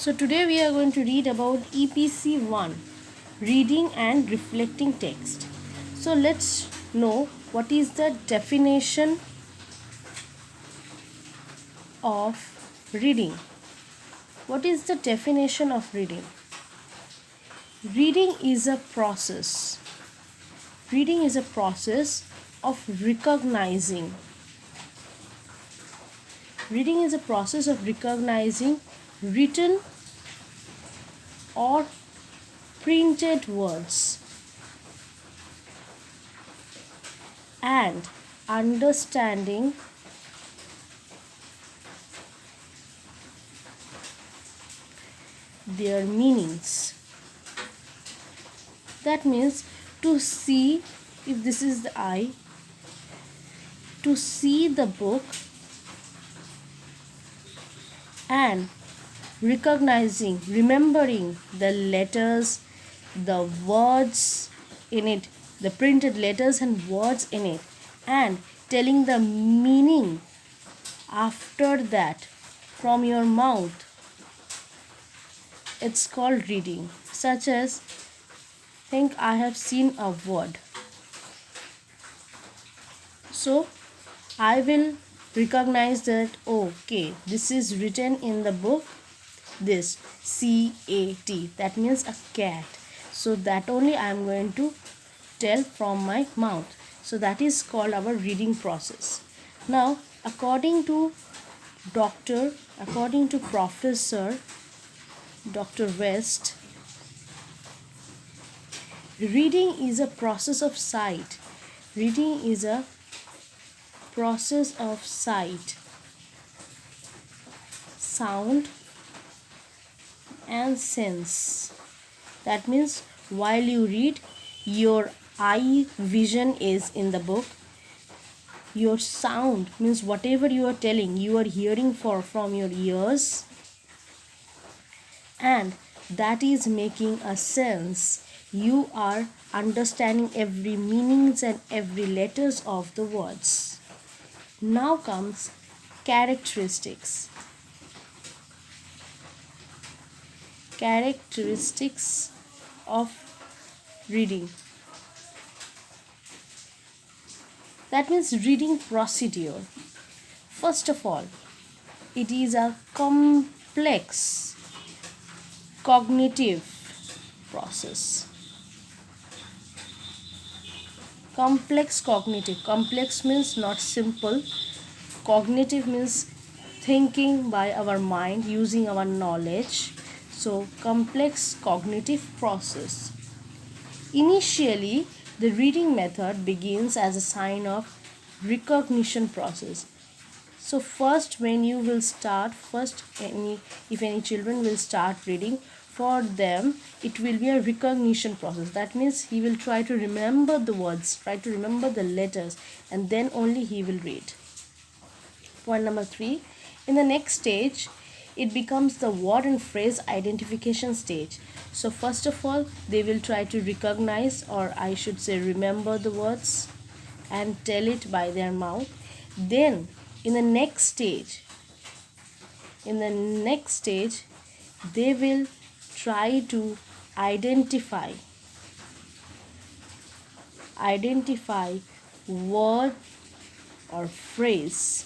So today we are going to read about EPC-1, reading and reflecting text. So let's know what is the definition of reading. What is the definition of reading? Reading is a process. Reading is a process of recognizing. Reading is a process of recognizing written or printed words and understanding their meanings. That means to see, if this is the eye, to see the book and recognizing, remembering the letters, the words in it, the printed letters and words in it, and telling the meaning after that from your mouth. It's called reading. Such as, think I have seen a word. So I will recognize that, okay, this is written in the book, this CAT, that means a cat. So that only I am going to tell from my mouth. So that is called our reading process. Now according to Professor Dr. West, reading is a process of sight. Reading is a process of sight, sound and sense. That means while you read, your eye vision is in the book. Your sound means whatever you are telling, you are hearing from your ears, and that is making a sense. You are understanding every meanings and every letters of the words. Now comes characteristics. Characteristics of reading. That means reading procedure. First of all, it is a complex cognitive process. Complex cognitive. Complex means not simple. Cognitive means thinking by our mind, using our knowledge. So complex cognitive process. Initially, the reading method begins as a sign of recognition process. So first when you will start, if any children will start reading, for them it will be a recognition process. That means he will try to remember the words, try to remember the letters, and then only he will read. Point number 3, in the next stage it becomes the word and phrase identification stage. So first of all they will try to recognize, or I should say remember the words and tell it by their mouth. Then in the next stage they will try to identify word or phrase.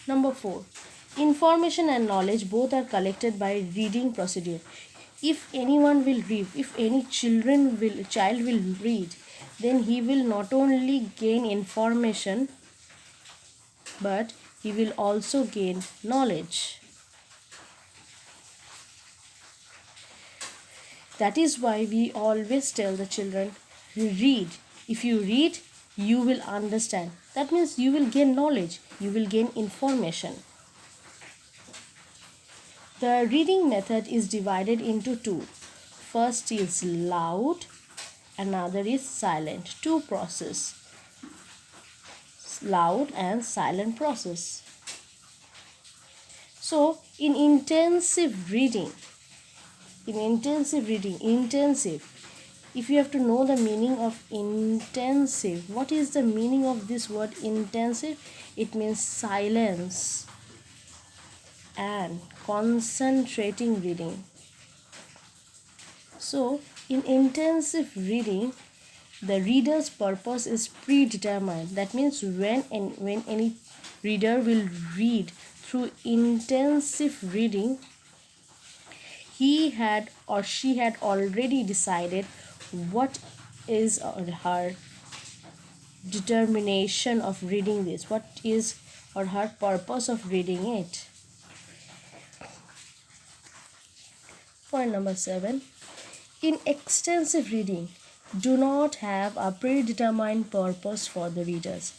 Number 4, information and knowledge both are collected by reading procedure. If anyone will read, if any child will read, then he will not only gain information, but he will also gain knowledge. That is why we always tell the children, read. If you read, you will understand. That means you will gain knowledge, you will gain information. The reading method is divided into two. First is loud, another is silent. Two process, loud and silent process. So in intensive reading, if you have to know the meaning of intensive, what is the meaning of this word intensive? It means silence. and concentrating reading. So, in intensive reading, the reader's purpose is predetermined. That means when any reader will read through intensive reading, he had or she had already decided what is her determination of reading this, what is or her purpose of reading it. Point number 7. In extensive reading, do not have a predetermined purpose for the readers.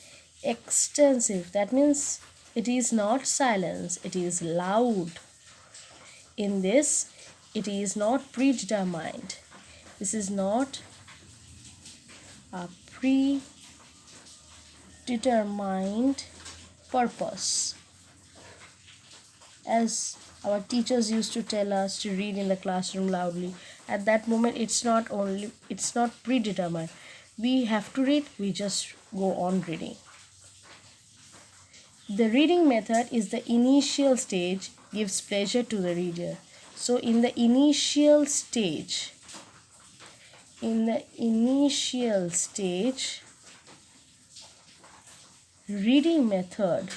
Extensive, that means it is not silence, it is loud. In this, it is not predetermined. This is not a predetermined purpose. As our teachers used to tell us to read in the classroom loudly, at that moment it's not predetermined. We have to read, we just go on reading. The reading method is the initial stage, gives pleasure to the reader. So in the initial stage, reading method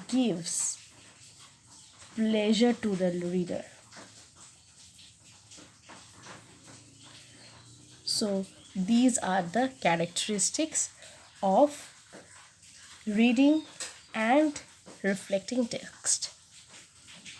gives pleasure to the reader. So these are the characteristics of reading and reflecting text.